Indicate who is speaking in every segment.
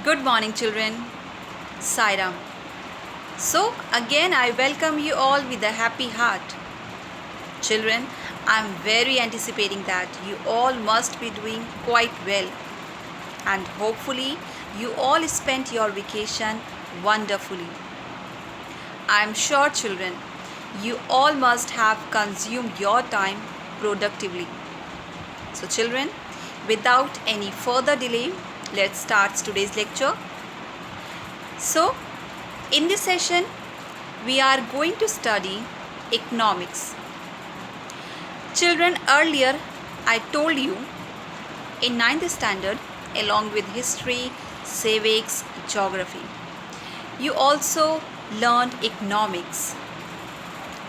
Speaker 1: Good morning, children. Sairam. So, again, I welcome you all with a happy heart. Children, I am very anticipating that you all must be doing quite well. And hopefully, you all spent your vacation wonderfully. I am sure, children, you all must have consumed your time productively. So, children, without any further delay, let's start today's lecture. So, in this session, we are going to study economics. Children, earlier I told you in ninth standard, along with history, civics, geography, you also learned economics.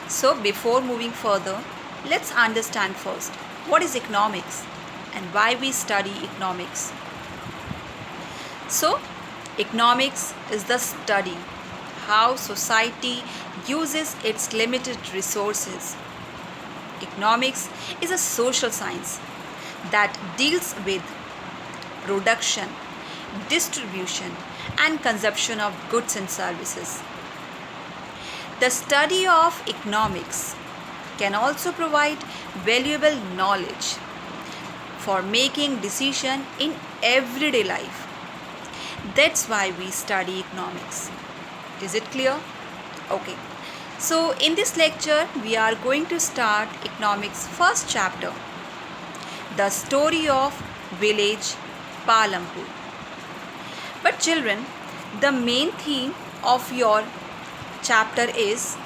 Speaker 1: So, before moving further, let's understand first what is economics and why we study economics. So, economics is the study how society uses its limited resources. Economics is a social science that deals with production, distribution, and consumption of goods and services. The study of economics can also provide valuable knowledge for making decisions in everyday life. That's why we study economics. Is it clear? Okay. So in this lecture, we are going to start economics first chapter, the story of village Palampur. But children, the main theme of your chapter is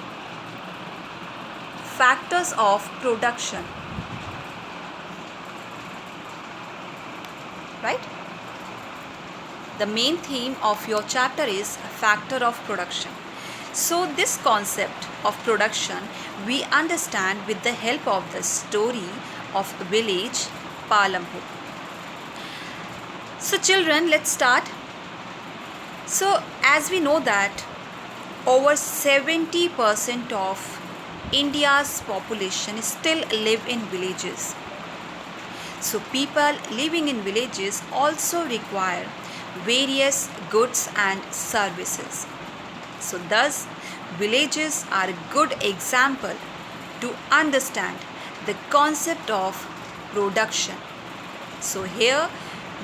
Speaker 1: factors of production. Right? The main theme of your chapter is factor of production. So this concept of production we understand with the help of the story of village Palampur. So children, let's start. So as we know that over 70% of India's population still live in villages. So people living in villages also require various goods and services. So thus, villages are a good example to understand the concept of production. So here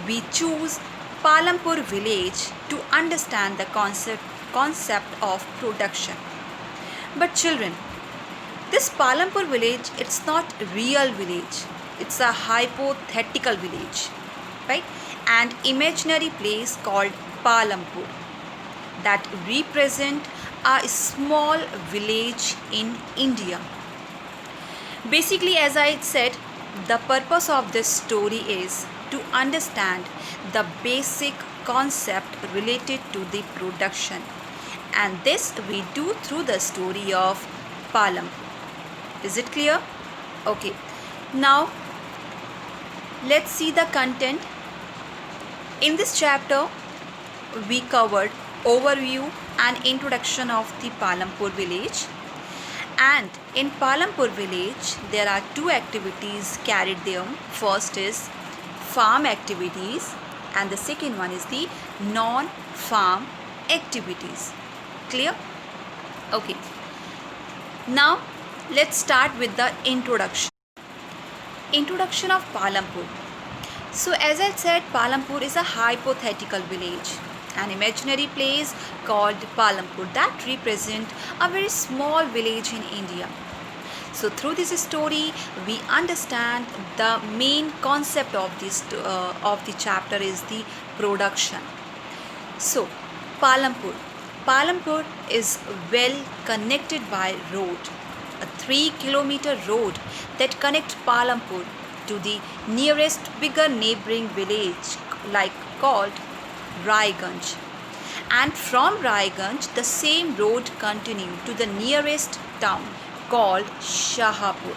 Speaker 1: we choose Palampur village to understand the concept of production. But children, this Palampur village, it's not a real village. It's a hypothetical village, right? An imaginary place called Palampur that represent a small village in India. Basically, as I said, the purpose of this story is to understand the basic concept related to the production, and this we do through the story of Palampur. Is it clear? Okay. Now, let's see the content. In this chapter, we covered overview and introduction of the Palampur village. And in Palampur village, there are two activities carried there. First is farm activities and the second one is the non-farm activities. Clear? Okay. Now, let's start with the introduction. Introduction of Palampur. So as I said, Palampur is a hypothetical village, an imaginary place called Palampur that represents a very small village in India. So through this story, we understand the main concept of the chapter is the production. So Palampur. Palampur is well connected by road, a 3-kilometer road that connects Palampur to the nearest bigger neighboring village called Raiganj. And from Raiganj, the same road continues to the nearest town called Shahapur.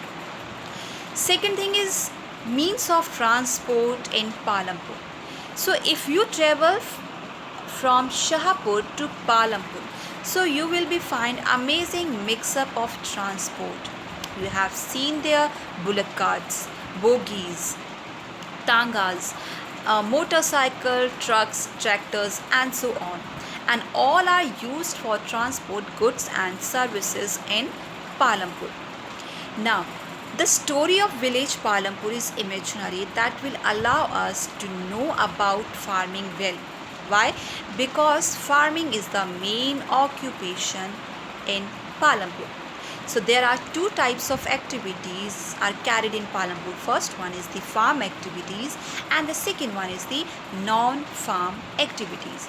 Speaker 1: Second thing is means of transport in Palampur. So if you travel from Shahapur to Palampur, so you will be find amazing mix-up of transport. You have seen there bullock carts, bogies, tangas, motorcycle, trucks, tractors, and so on. And all are used for transport goods and services in Palampur. Now, the story of village Palampur is imaginary that will allow us to know about farming well. Why? Because farming is the main occupation in Palampur. So there are two types of activities are carried in Palampur. First one is the farm activities and the second one is the non-farm activities.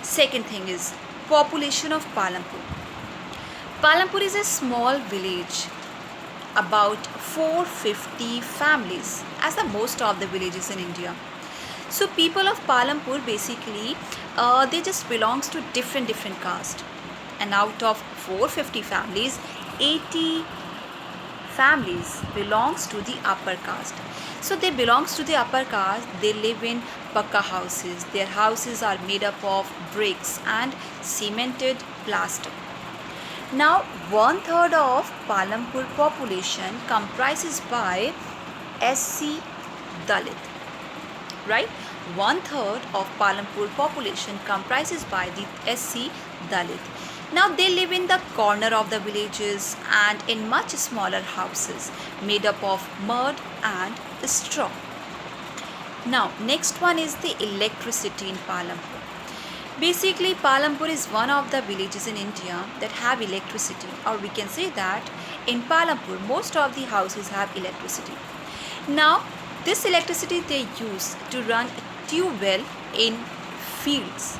Speaker 1: Second thing is population of Palampur. Palampur is a small village, about 450 families, as the most of the villages in India. So people of Palampur basically they just belongs to different caste, and out of 450 families, 80 families belongs to the upper caste. So they belongs to the upper caste. They live in pakka houses. Their houses are made up of bricks and cemented plaster. Now, 1/3 of Palampur population comprises by SC Dalit, right? 1/3 of Palampur population comprises by the SC Dalit. Now, they live in the corner of the villages and in much smaller houses made up of mud and straw. Now, next one is the electricity in Palampur. Basically, Palampur is one of the villages in India that have electricity, or we can say that in Palampur, most of the houses have electricity. Now, this electricity they use to run tube well in fields,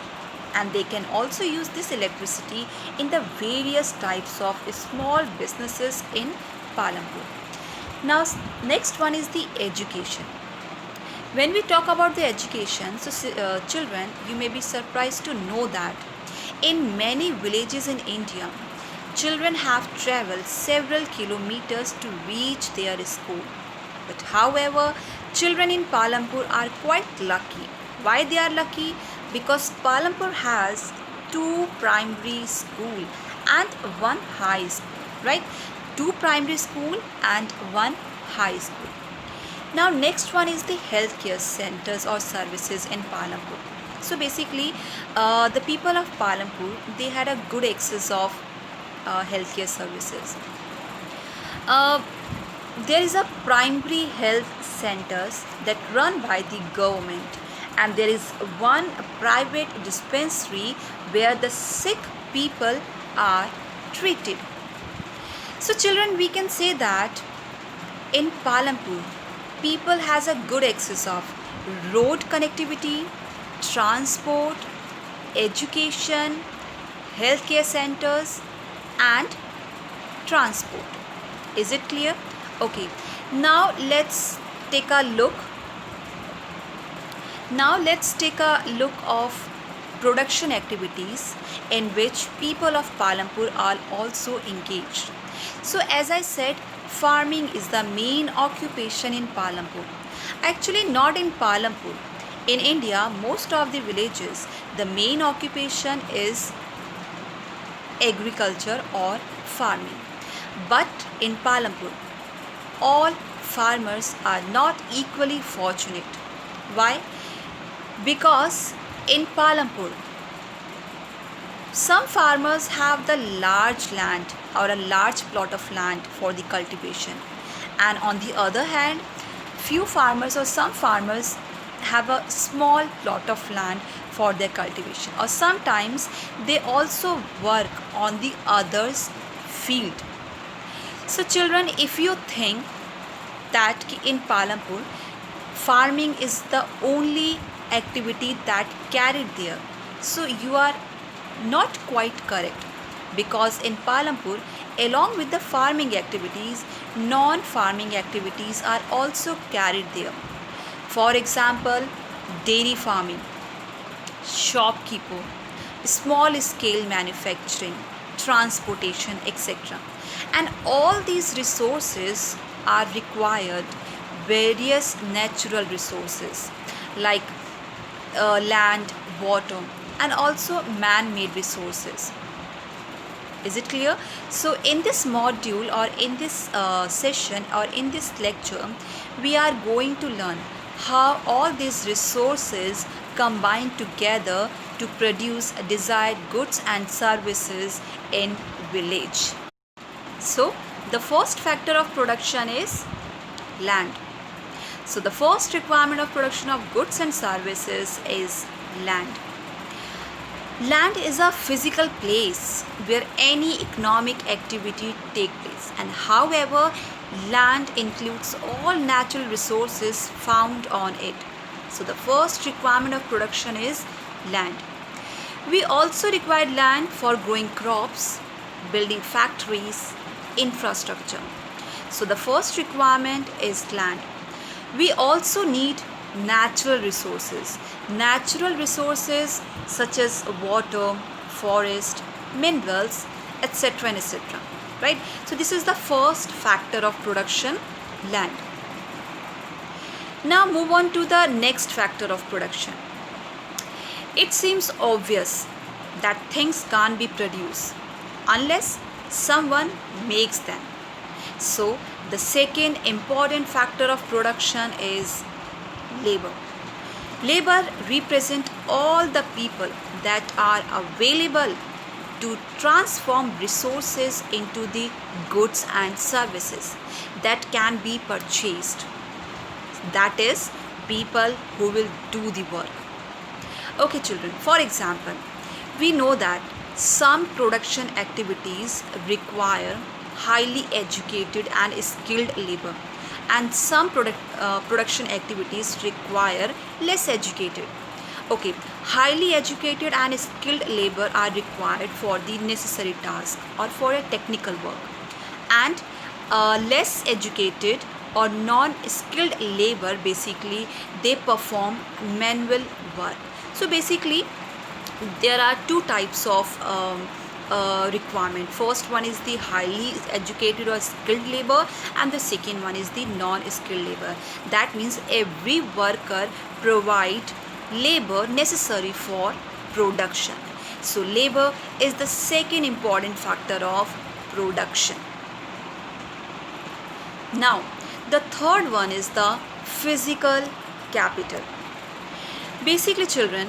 Speaker 1: and they can also use this electricity in the various types of small businesses in Palampur. Now, next one is the education. When we talk about the education, so children, you may be surprised to know that in many villages in India, children have traveled several kilometers to reach their school. But however, children in Palampur are quite lucky. Why they are lucky? Because Palampur has 2 primary school and 1 high school, right? 2 primary school and 1 high school. Now, next one is the healthcare centers or services in Palampur. So basically, the people of Palampur, they had a good access of healthcare services. There is a primary health centers that run by the government, and there is one private dispensary where the sick people are treated. So children, we can say that in Palampur, people has a good access of road connectivity, transport, education, healthcare centers and transport. Is it clear? Okay. Now let's take a look. Of production activities in which people of Palampur are also engaged. So as I said, farming is the main occupation in Palampur. Actually, not in Palampur. In India, most of the villages, the main occupation is agriculture or farming. But in Palampur, all farmers are not equally fortunate. Why? Because in Palampur, some farmers have the large land or a large plot of land for the cultivation, and on the other hand, few farmers or some farmers have a small plot of land for their cultivation, or sometimes they also work on the other's field. So children, if you think that in Palampur farming is the only activity that carried there, so you are not quite correct, because in Palampur, along with the farming activities, non-farming activities are also carried there. For example, dairy farming, shopkeeper, small scale manufacturing, transportation, etc. And all these resources are required various natural resources like land, water, and also man-made resources. Is it clear? So in this module or in this session or in this lecture, we are going to learn how all these resources combine together to produce desired goods and services in village. So, the first factor of production is land. So, the first requirement of production of goods and services is land. Land is a physical place where any economic activity takes place, and however, land includes all natural resources found on it. So the first requirement of production is land. We also require land for growing crops, building factories, infrastructure. So the first requirement is land. We also need natural resources. Natural resources such as water, forest, minerals, etc. and etc. Right? So this is the first factor of production, land. Now move on to the next factor of production. It seems obvious that things can't be produced unless someone makes them. So the second important factor of production is labor. Labor represents all the people that are available to transform resources into the goods and services that can be purchased. That is, people who will do the work. Okay, children, for example, we know that some production activities require highly educated and skilled labor, and some production activities require less educated. Okay, highly educated and skilled labor are required for the necessary task or for a technical work, and less educated or non-skilled labor, basically they perform manual work. So basically there are two types of requirement. First one is the highly educated or skilled labor, and the second one is the non-skilled labor. That means every worker provide labor necessary for production. So labor is the second important factor of production. Now the third one is the physical capital. Basically, children,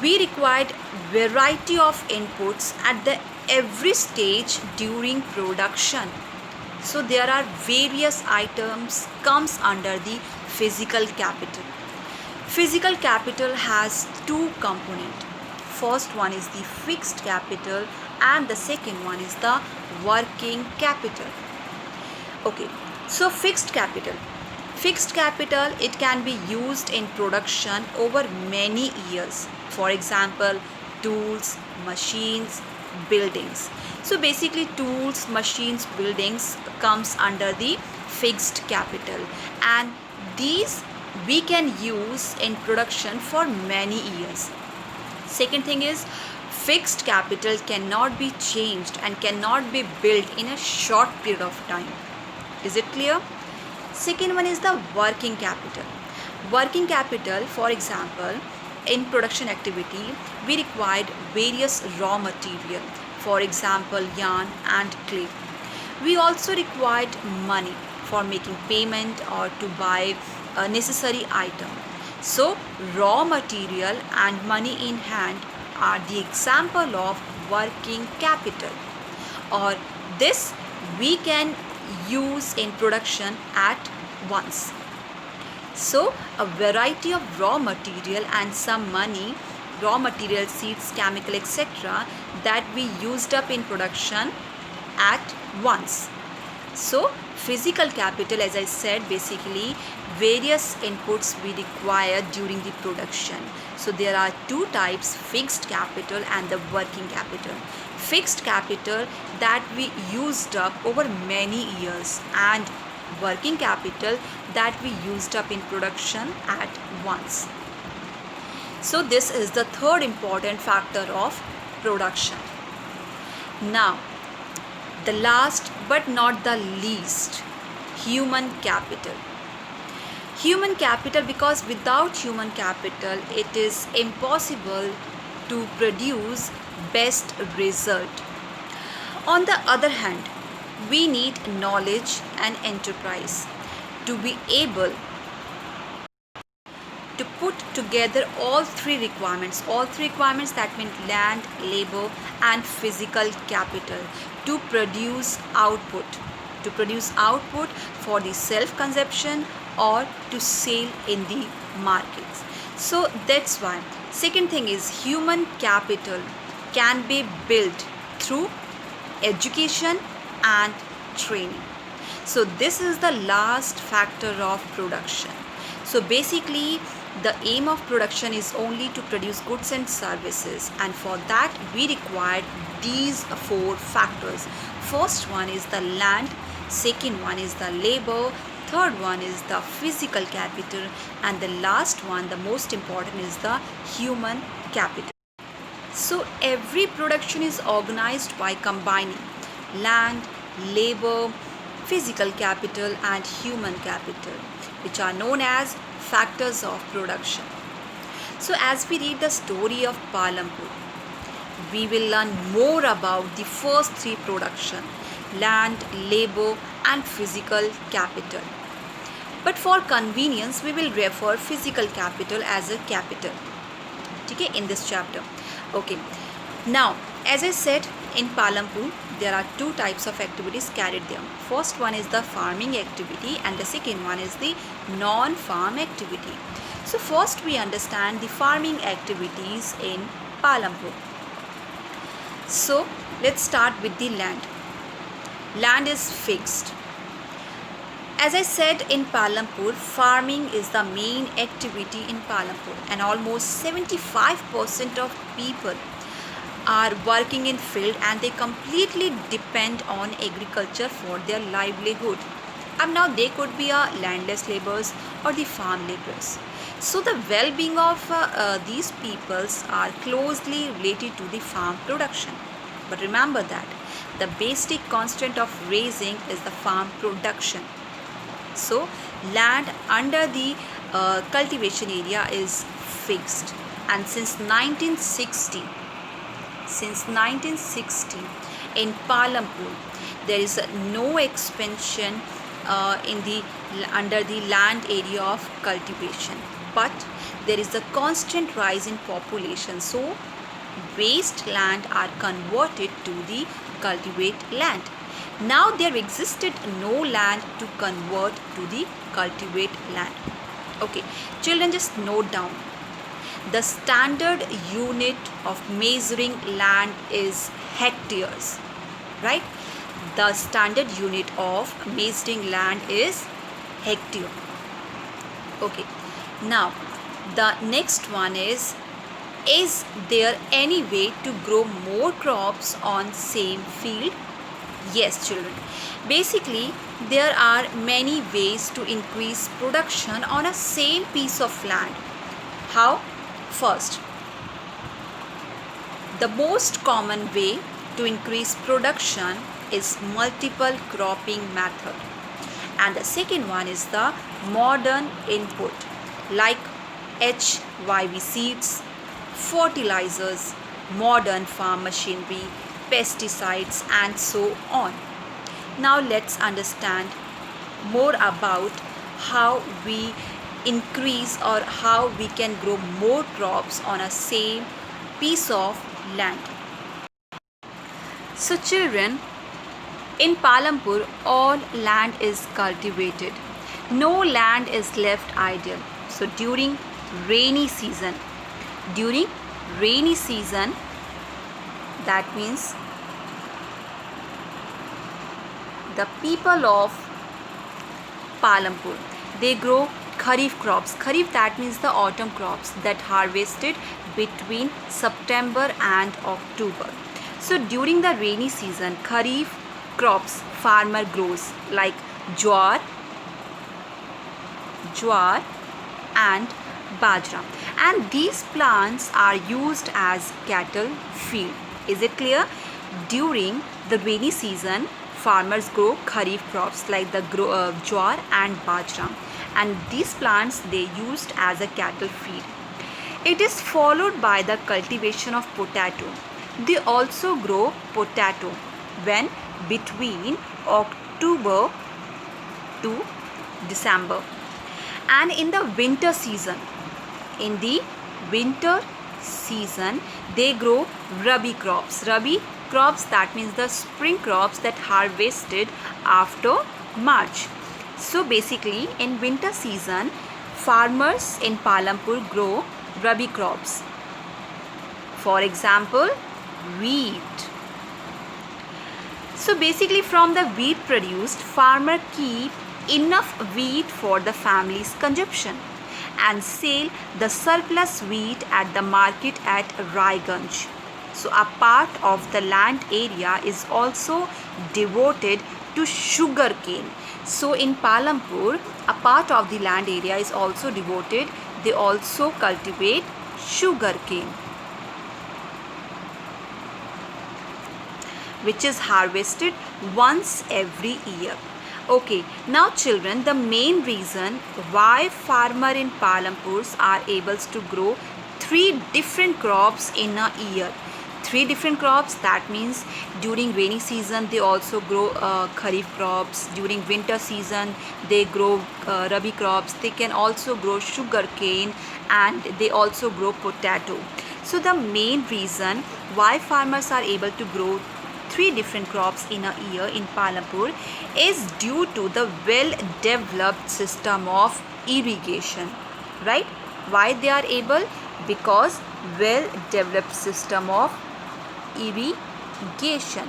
Speaker 1: we required variety of inputs at the every stage during production. So there are various items comes under the physical capital. Physical capital has two components. First one is the fixed capital and the second one is the working capital. Okay, so fixed capital. Fixed capital, it can be used in production over many years. For example, tools, machines, buildings. So basically tools, machines, buildings comes under the fixed capital, and these we can use in production for many years. Second thing is, fixed capital cannot be changed and cannot be built in a short period of time. Is it clear? Second one is the working capital. Working capital, for example, in production activity, we required various raw material, for example, yarn and clay. We also required money for making payment or to buy a necessary item. So, raw material and money in hand are the example of working capital, or this we can use in production at once. So a variety of raw material and some money, raw material, seeds, chemical, etc. that we used up in production at once. So physical capital, as I said, basically various inputs we require during the production. So there are two types, fixed capital and the working capital. Fixed capital that we used up over many years, and working capital that we used up in production at once. So this is the third important factor of production. Now, the last but not the least, human capital. Human capital, because without human capital it is impossible to produce best result. On the other hand, we need knowledge and enterprise to be able put together all three requirements. All three requirements, that mean land, labor and physical capital, to produce output. To produce output for the self-consumption or to sell in the markets. So that's why. Second thing is human capital can be built through education and training. So this is the last factor of production. So basically the aim of production is only to produce goods and services, and for that we require these four factors. First one is the land, second one is the labor, third one is the physical capital, and the last one, the most important, is the human capital. So every production is organized by combining land, labor, physical capital and human capital, which are known as factors of production. So as we read the story of Palampur, we will learn more about the first three production: land, labor and physical capital. But for convenience, we will refer physical capital as a capital, okay, in this chapter. Okay, now as I said, in Palampur there are two types of activities carried there. First one is the farming activity and the second one is the non-farm activity. So first we understand the farming activities in Palampur. So let's start with the land. Land is fixed. As I said, in Palampur, farming is the main activity in Palampur, and almost 75% of people are working in field and they completely depend on agriculture for their livelihood. And now they could be landless laborers or the farm laborers. So the well-being of these peoples are closely related to the farm production. But remember that the basic constant of raising is the farm production. So land under the cultivation area is fixed, and since 1960 in Palampur there is no expansion in the under the land area of cultivation, but there is a constant rise in population. So waste land are converted to the cultivate land. Now there existed no land to convert to the cultivate land. Okay, children, just note down. The standard unit of measuring land is hectares, right? The standard unit of measuring land is hectare. Okay, now the next one is there any way to grow more crops on same field? Yes, children. Basically, there are many ways to increase production on a same piece of land. How? First, the most common way to increase production is multiple cropping method. And the second one is the modern input like HYV seeds, fertilizers, modern farm machinery, pesticides and so on. Now let's understand more about how we increase or how we can grow more crops on a same piece of land. So children, in Palampur all land is cultivated. No land is left idle. So during rainy season, that means the people of Palampur, they grow Kharif crops. Kharif, that means the autumn crops that harvested between September and October. So during the rainy season, Kharif crops farmer grows like jowar and bajra, and these plants are used as cattle feed. Is it clear? During the rainy season, farmers grow Kharif crops like the jowar and bajra, and these plants they used as a cattle feed. It is followed by the cultivation of potato. They also grow potato when between October to December. And in the winter season, In the winter season, they grow rabi crops. Rabi crops, that means the spring crops that harvested after March. So basically, in winter season, farmers in Palampur grow rabi crops. For example, wheat. So basically, from the wheat produced, farmer keep enough wheat for the family's consumption and sell the surplus wheat at the market at Raiganj. So a part of the land area is also devoted to sugar cane. So in Palampur, a part of the land area is also devoted, they also cultivate sugar cane, which is harvested once every year. Okay, now children, the main reason why farmer in Palampur are able to grow 3 different crops in a year. 3 different crops, that means during rainy season they also grow kharif crops, during winter season they grow rabi crops, they can also grow sugar cane, and they also grow potato. So the main reason why farmers are able to grow 3 different crops in a year in Palampur is due to the well developed system of irrigation, right? Why they are able? Because well developed system of irrigation.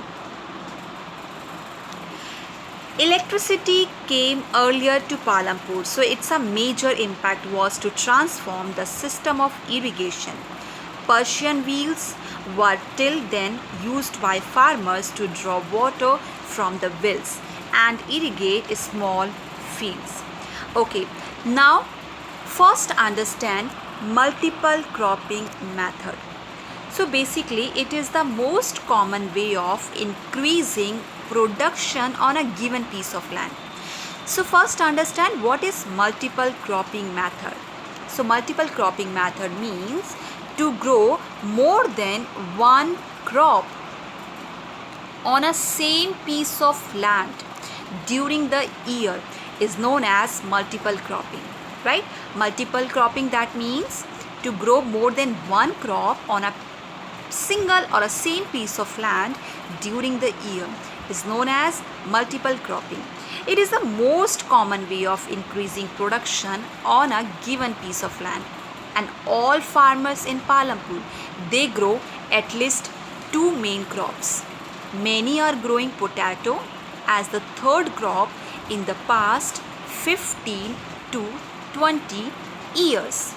Speaker 1: Electricity came earlier to Palampur, so its a major impact was to transform the system of irrigation. Persian wheels were till then used by farmers to draw water from the wells and irrigate small fields. Okay, now first understand multiple cropping method. So basically, it is the most common way of increasing production on a given piece of land. So first understand what is multiple cropping method. So multiple cropping method means to grow more than one crop on a same piece of land during the year is known as multiple cropping, right? Multiple cropping, that means to grow more than one crop on a single or a same piece of land during the year is known as multiple cropping. It is the most common way of increasing production on a given piece of land, and all farmers in Palampur, they grow at least 2 main crops. Many are growing potato as the third crop in the past 15 to 20 years.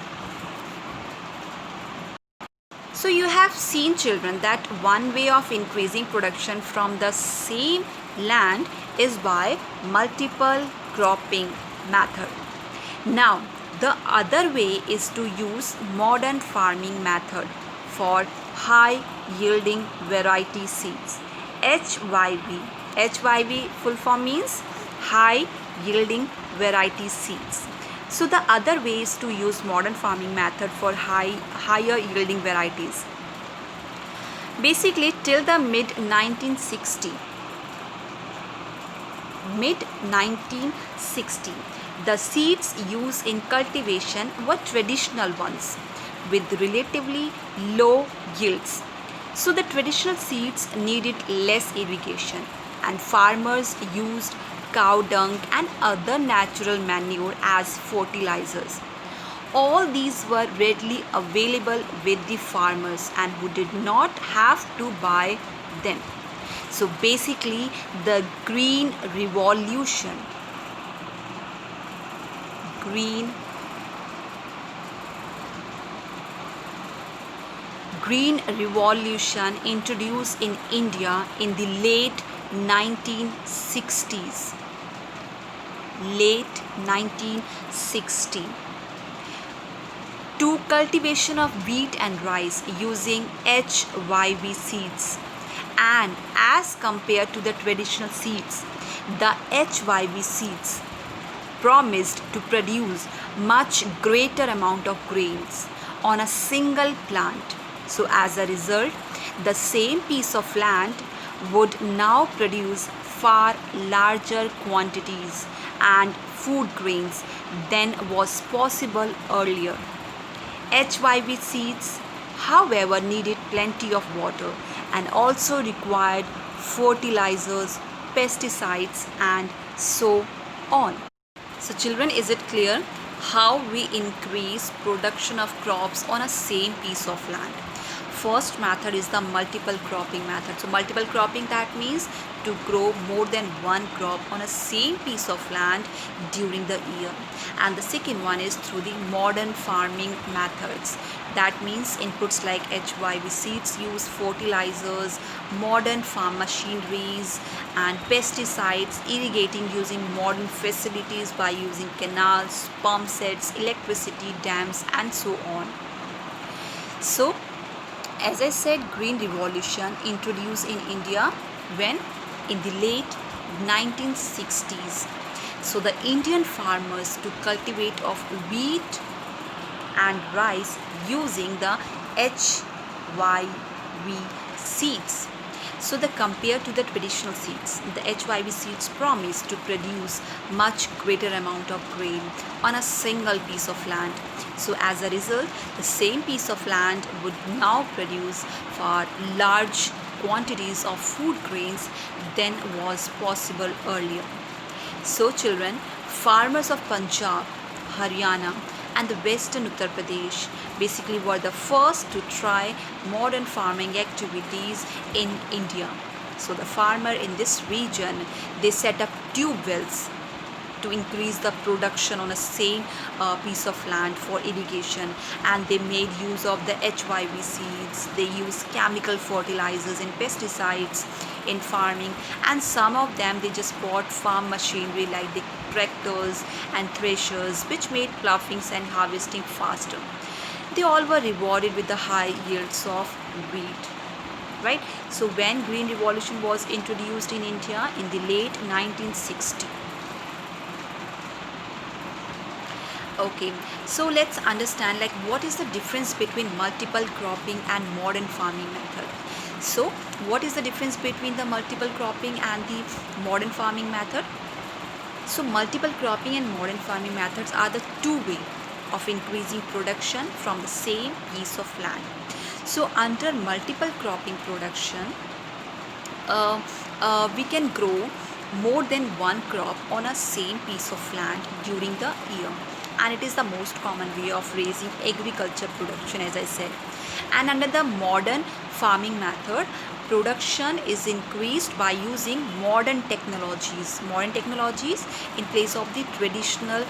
Speaker 1: So you have seen, children, that one way of increasing production from the same land is by multiple cropping method. Now, the other way is to use modern farming method for high yielding variety seeds. HYV. HYV full form means high yielding variety seeds. So the other way is to use modern farming method for higher yielding varieties. Basically, till the mid 1960, the seeds used in cultivation were traditional ones with relatively low yields. So the traditional seeds needed less irrigation, and farmers used cow dung and other natural manure as fertilizers. All these were readily available with the farmers and who did not have to buy them. So basically, the Green Revolution introduced in India in the late 1960s. To cultivation of wheat and rice using HYV seeds, and as compared to the traditional seeds, the HYV seeds promised to produce much greater amount of grains on a single plant. So as a result, the same piece of land would now produce far larger quantities and food grains than was possible earlier. HYV seeds, however, needed plenty of water and also required fertilizers, pesticides, and so on. So children, is it clear how we increase production of crops on a same piece of land? First method is the multiple cropping method. So multiple cropping, that means to grow more than one crop on a same piece of land during the year. And the second one is through the modern farming methods. That means inputs like HYV seeds use fertilizers, modern farm machineries, and pesticides, irrigating using modern facilities by using canals, pump sets, electricity, dams, and so on. So, as I said, Green Revolution introduced in India when? In the late 1960s. So the Indian farmers to cultivate of wheat and rice using the HYV seeds. So the compared to the traditional seeds, the HYV seeds promise to produce much greater amount of grain on a single piece of land. So as a result, the same piece of land would now produce far large quantities of food grains than was possible earlier. So children, farmers of Punjab, Haryana, and the western Uttar Pradesh basically were the first to try modern farming activities in India. So the farmer in this region, they set up tube wells to increase the production on a same piece of land for irrigation, and they made use of the HYV seeds. They use chemical fertilizers and pesticides in farming, and some of them they just bought farm machinery like the tractors and threshers, which made ploughings and harvesting faster. They all were rewarded with the high yields of wheat. Right? So when Green Revolution was introduced in India in the late 1960s. Okay, so let's understand like what is the difference between multiple cropping and modern farming method. So what is the difference between the multiple cropping and the modern farming method? So multiple cropping and modern farming methods are the two ways of increasing production from the same piece of land. So under multiple cropping production, we can grow more than one crop on a same piece of land during the year, and it is the most common way of raising agriculture production, as I said. And under the modern farming method, production is increased by using modern technologies in place of the traditional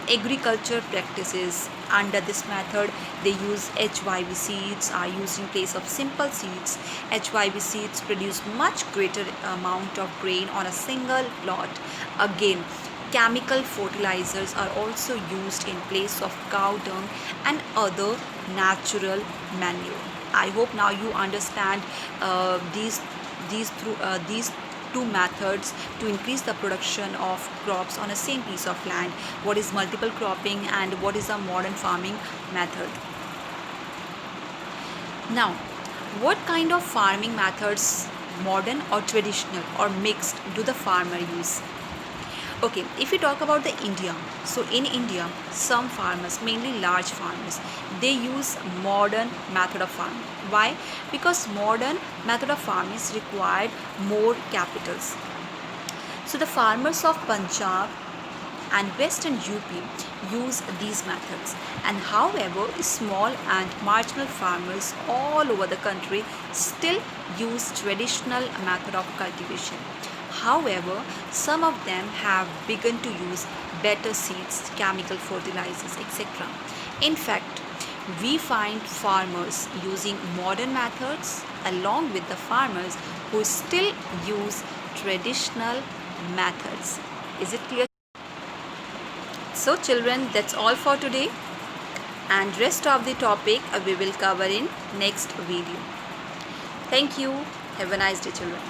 Speaker 1: agriculture practices. Under this method, they use HYV seeds are used in place of simple seeds. HYV seeds produce much greater amount of grain on a single plot. Again, chemical fertilizers are also used in place of cow dung and other natural manure. I hope now you understand these two methods to increase the production of crops on a same piece of land. What is multiple cropping and what is a modern farming method? Now, what kind of farming methods, modern or traditional or mixed, do the farmer use? Okay, if we talk about the India, so in India, some farmers, mainly large farmers, they use modern method of farming. Why? Because modern method of farming is required more capitals. So the farmers of Punjab and western UP use these methods, and however, small and marginal farmers all over the country still use traditional method of cultivation. However, some of them have begun to use better seeds, chemical fertilizers, etc. In fact, we find farmers using modern methods along with the farmers who still use traditional methods. Is it clear? So children, that's all for today, and rest of the topic we will cover in next video. Thank you. Have a nice day, children.